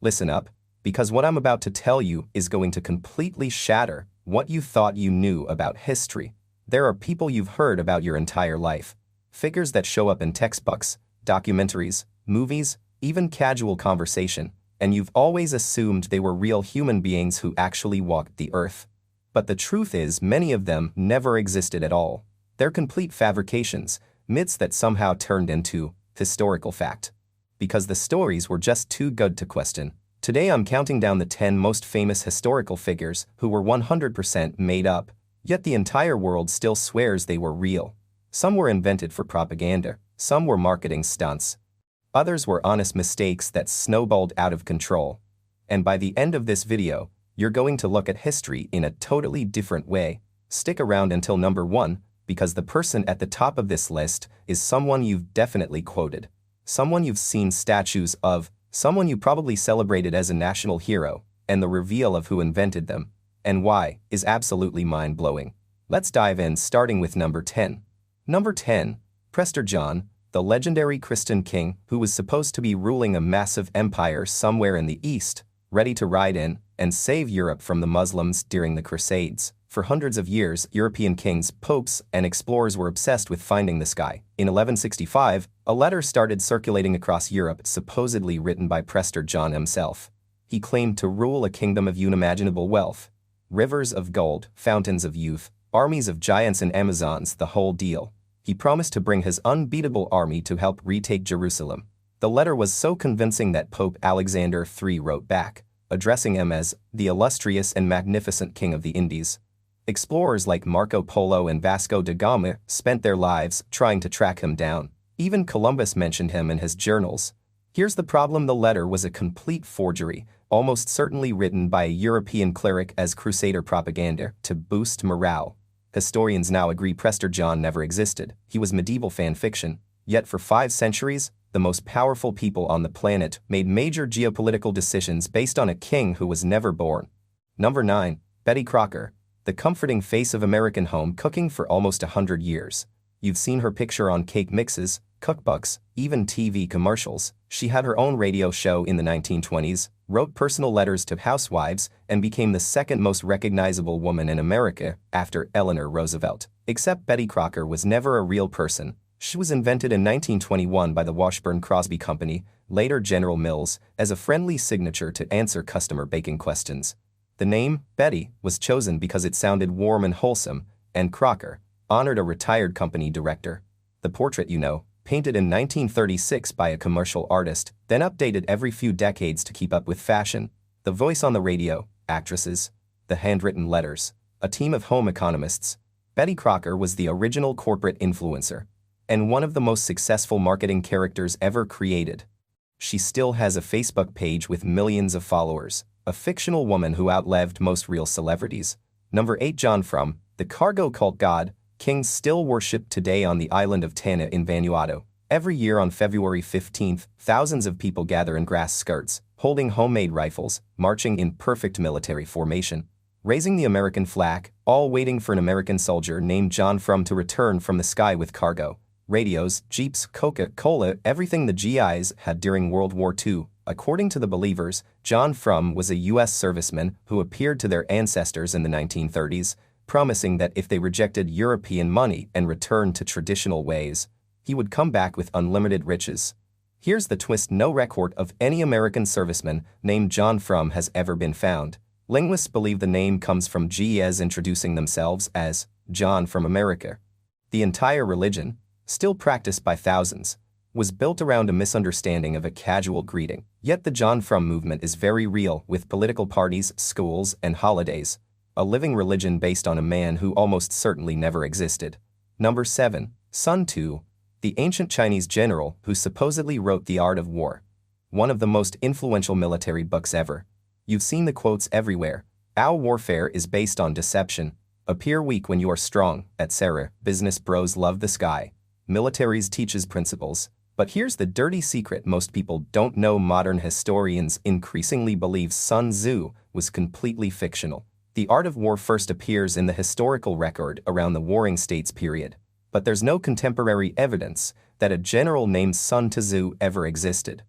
Listen up, because what I'm about to tell you is going to completely shatter what you thought you knew about history. There are people you've heard about your entire life, figures that show up in textbooks, documentaries, movies, even casual conversation, and you've always assumed they were real human beings who actually walked the earth. But the truth is, many of them never existed at all. They're complete fabrications, myths that somehow turned into historical fact. Because the stories were just too good to question. Today I'm counting down the 10 most famous historical figures who were 100% made up, yet the entire world still swears they were real. Some were invented for propaganda, some were marketing stunts. Others were honest mistakes that snowballed out of control. And by the end of this video, you're going to look at history in a totally different way. Stick around until number 1, because the person at the top of this list is someone you've definitely quoted. Someone you've seen statues of, someone you probably celebrated as a national hero, and the reveal of who invented them and why is absolutely mind-blowing. Let's dive in, starting with number 10. Number 10, Prester John, the legendary Christian king who was supposed to be ruling a massive empire somewhere in the East, ready to ride in and save Europe from the Muslims during the Crusades. For hundreds of years, European kings, popes, and explorers were obsessed with finding the sky. In 1165, a letter started circulating across Europe, supposedly written by Prester John himself. He claimed to rule a kingdom of unimaginable wealth. Rivers of gold, fountains of youth, armies of giants and Amazons, the whole deal. He promised to bring his unbeatable army to help retake Jerusalem. The letter was so convincing that Pope Alexander III wrote back, addressing him as the illustrious and magnificent king of the Indies. Explorers like Marco Polo and Vasco da Gama spent their lives trying to track him down. Even Columbus mentioned him in his journals. Here's the problem: the letter was a complete forgery, almost certainly written by a European cleric as crusader propaganda to boost morale. Historians now agree Prester John never existed. He was medieval fan fiction. Yet for 5 centuries, the most powerful people on the planet made major geopolitical decisions based on a king who was never born. Number 9, Betty Crocker, the comforting face of American home cooking for almost 100 years. You've seen her picture on cake mixes, cookbooks, even TV commercials. She had her own radio show in the 1920s, wrote personal letters to housewives, and became the second most recognizable woman in America after Eleanor Roosevelt. Except Betty Crocker was never a real person. She was invented in 1921 by the Washburn-Crosby Company, later General Mills, as a friendly signature to answer customer baking questions. The name, Betty, was chosen because it sounded warm and wholesome, and Crocker honored a retired company director. The portrait, painted in 1936 by a commercial artist, then updated every few decades to keep up with fashion. The voice on the radio, actresses, the handwritten letters, a team of home economists. Betty Crocker was the original corporate influencer, and one of the most successful marketing characters ever created. She still has a Facebook page with millions of followers, a fictional woman who outlived most real celebrities. Number 8, John Frum, the cargo cult god. Kings still worshipped today on the island of Tanna in Vanuatu. Every year on February 15th, thousands of people gather in grass skirts, holding homemade rifles, marching in perfect military formation, raising the American flag, all waiting for an American soldier named John Frum to return from the sky with cargo. Radios, jeeps, Coca-Cola, everything the GIs had during World War II. According to the believers, John Frum was a U.S. serviceman who appeared to their ancestors in the 1930s, promising that if they rejected European money and returned to traditional ways, he would come back with unlimited riches. Here's the twist: no record of any American serviceman named John Frum has ever been found. Linguists believe the name comes from GIs introducing themselves as John from America. The entire religion, still practiced by thousands, was built around a misunderstanding of a casual greeting. Yet the John Frum movement is very real, with political parties, schools, and holidays. A living religion based on a man who almost certainly never existed. Number 7, Sun Tzu, the ancient Chinese general who supposedly wrote The Art of War, one of the most influential military books ever. You've seen the quotes everywhere. Our warfare is based on deception. Appear weak when you are strong, etc. Business bros love the sky. Militaries teaches principles. But here's the dirty secret most people don't know: modern historians increasingly believe Sun Tzu was completely fictional. The Art of War first appears in the historical record around the Warring States period, but there's no contemporary evidence that a general named Sun Tzu ever existed.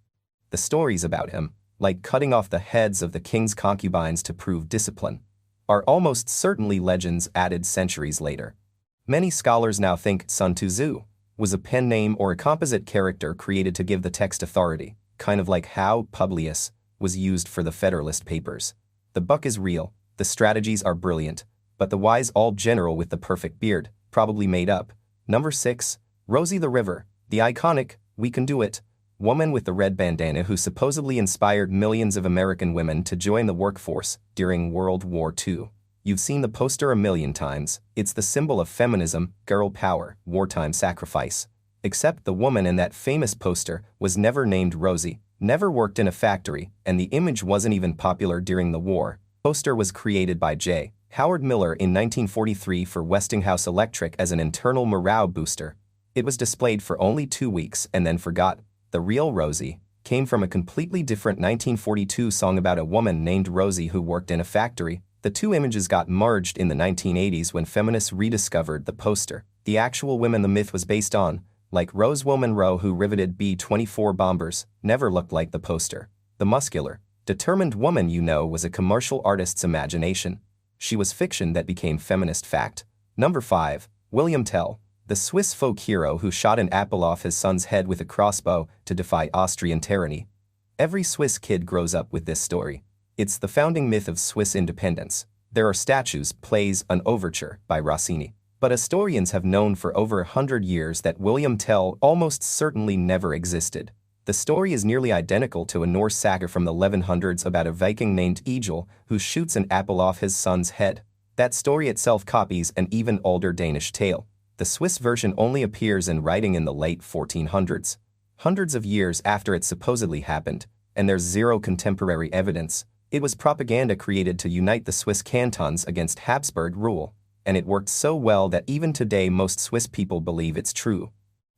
The stories about him, like cutting off the heads of the king's concubines to prove discipline, are almost certainly legends added centuries later. Many scholars now think Sun Tzu was a pen name or a composite character created to give the text authority, kind of like how Publius was used for the Federalist Papers. The buck is real, the strategies are brilliant, but the why's all general with the perfect beard, probably made up. Number 6. Rosie the Riveter, the iconic, "we can do it" woman with the red bandana who supposedly inspired millions of American women to join the workforce during World War II. You've seen the poster a million times. It's the symbol of feminism, girl power, wartime sacrifice. Except the woman in that famous poster was never named Rosie, never worked in a factory, and the image wasn't even popular during the war. Poster was created by J. Howard Miller in 1943 for Westinghouse Electric as an internal morale booster. It was displayed for only 2 weeks and then forgot. The real Rosie came from a completely different 1942 song about a woman named Rosie who worked in a factory. The two images got merged in the 1980s when feminists rediscovered the poster. The actual women the myth was based on, like Rose Monroe who riveted B-24 bombers, never looked like the poster. The muscular, determined woman was a commercial artist's imagination. She was fiction that became feminist fact. Number 5. William Tell, the Swiss folk hero who shot an apple off his son's head with a crossbow to defy Austrian tyranny. Every Swiss kid grows up with this story. It's the founding myth of Swiss independence. There are statues, plays, an overture by Rossini. But historians have known for over 100 years that William Tell almost certainly never existed. The story is nearly identical to a Norse saga from the 1100s about a Viking named Egil who shoots an apple off his son's head. That story itself copies an even older Danish tale. The Swiss version only appears in writing in the late 1400s, hundreds of years after it supposedly happened, and there's zero contemporary evidence. It was propaganda created to unite the Swiss cantons against Habsburg rule, and it worked so well that even today most Swiss people believe it's true.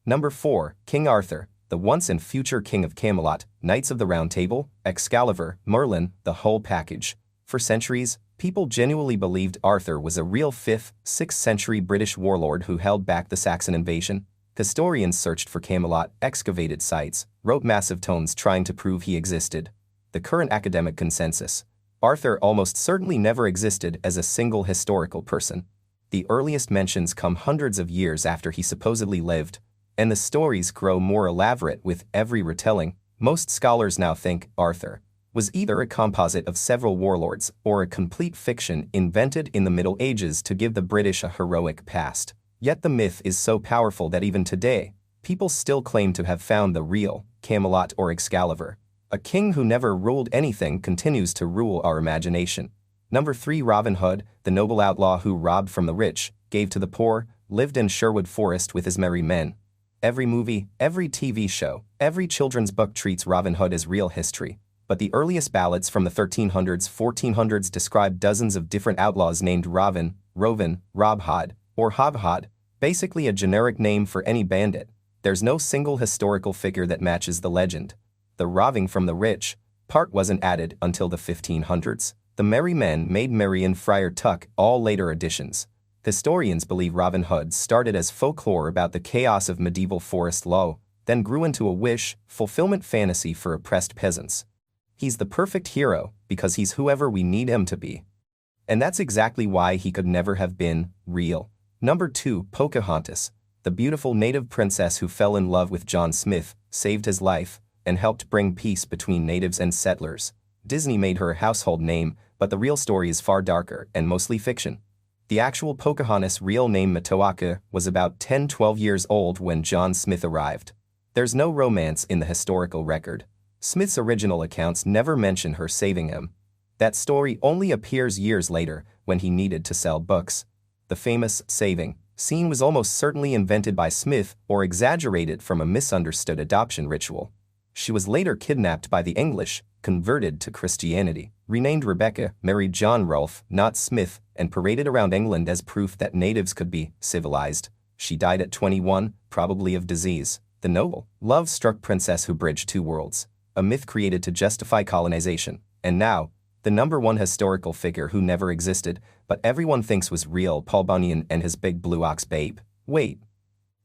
Number 4. King Arthur, the once and future King of Camelot, Knights of the Round Table, Excalibur, Merlin, the whole package. For centuries, people genuinely believed Arthur was a real 5th, 6th century British warlord who held back the Saxon invasion. Historians searched for Camelot, excavated sites, wrote massive tomes trying to prove he existed. The current academic consensus: Arthur almost certainly never existed as a single historical person. The earliest mentions come hundreds of years after he supposedly lived, and the stories grow more elaborate with every retelling. Most scholars now think Arthur was either a composite of several warlords or a complete fiction invented in the Middle Ages to give the British a heroic past. Yet the myth is so powerful that even today, people still claim to have found the real Camelot or Excalibur. A king who never ruled anything continues to rule our imagination. Number 3. Robin Hood, the noble outlaw who robbed from the rich, gave to the poor, lived in Sherwood Forest with his merry men. Every movie, every TV show, every children's book treats Robin Hood as real history. But the earliest ballads from the 1300s, 1400s describe dozens of different outlaws named Robin, Rovin, Rob Hood, or Hob Hod, basically a generic name for any bandit. There's no single historical figure that matches the legend. The robbing from the rich part wasn't added until the 1500s. The merry men made merry in Friar Tuck, all later additions. Historians believe Robin Hood started as folklore about the chaos of medieval forest law, then grew into a wish-fulfillment fantasy for oppressed peasants. He's the perfect hero because he's whoever we need him to be. And that's exactly why he could never have been real. Number 2. Pocahontas, the beautiful native princess who fell in love with John Smith, saved his life, and helped bring peace between natives and settlers. Disney made her a household name, but the real story is far darker and mostly fiction. The actual Pocahontas' real name Matoaka was about 10-12 years old when John Smith arrived. There's no romance in the historical record. Smith's original accounts never mention her saving him. That story only appears years later when he needed to sell books. The famous saving scene was almost certainly invented by Smith or exaggerated from a misunderstood adoption ritual. She was later kidnapped by the English, converted to Christianity, renamed Rebecca, married John Rolfe, not Smith, and paraded around England as proof that natives could be civilized. She died at 21, probably of disease. The noble, love-struck princess who bridged two worlds, a myth created to justify colonization. And now, the number 1 historical figure who never existed, but everyone thinks was real: Paul Bunyan and his big blue ox babe. Wait.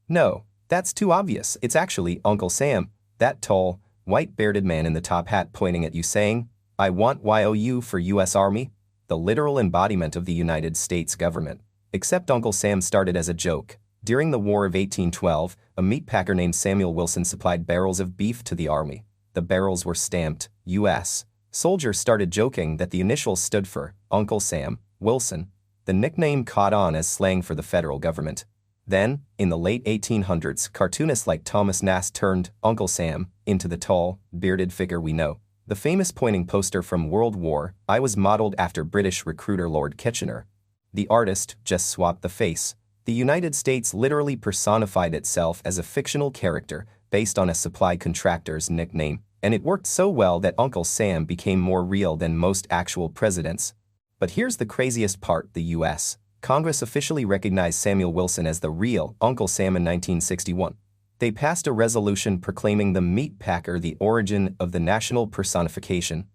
No, that's too obvious. It's actually Uncle Sam, that tall, White bearded man in the top hat pointing at you saying, "I want YOU for US Army," the literal embodiment of the United States government. Except Uncle Sam started as a joke. During the War of 1812, a meatpacker named Samuel Wilson supplied barrels of beef to the army. The barrels were stamped, US. Soldiers started joking that the initials stood for Uncle Sam, Wilson. The nickname caught on as slang for the federal government. Then, in the late 1800s, cartoonists like Thomas Nast turned Uncle Sam into the tall, bearded figure we know. The famous pointing poster from World War I was modeled after British recruiter Lord Kitchener. The artist just swapped the face. The United States literally personified itself as a fictional character based on a supply contractor's nickname, and it worked so well that Uncle Sam became more real than most actual presidents. But here's the craziest part: the U.S. Congress officially recognized Samuel Wilson as the real Uncle Sam in 1961. They passed a resolution proclaiming the meat packer the origin of the national personification,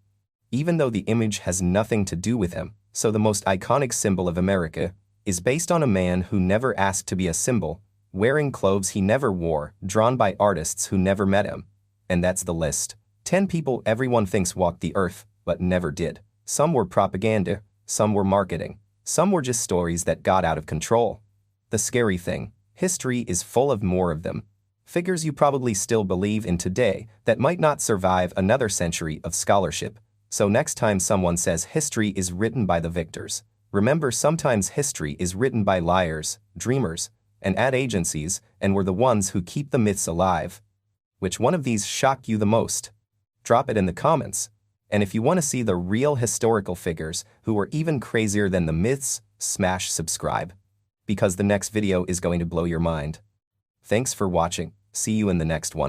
even though the image has nothing to do with him. So the most iconic symbol of America is based on a man who never asked to be a symbol, wearing clothes he never wore, drawn by artists who never met him. And that's the list. 10 people everyone thinks walked the earth, but never did. Some were propaganda, some were marketing, some were just stories that got out of control. The scary thing, history is full of more of them. Figures you probably still believe in today that might not survive another century of scholarship. So next time someone says history is written by the victors, remember sometimes history is written by liars, dreamers, and ad agencies, and we're the ones who keep the myths alive. Which one of these shocked you the most? Drop it in the comments. And if you want to see the real historical figures who are even crazier than the myths, smash subscribe. Because the next video is going to blow your mind. Thanks for watching. See you in the next one.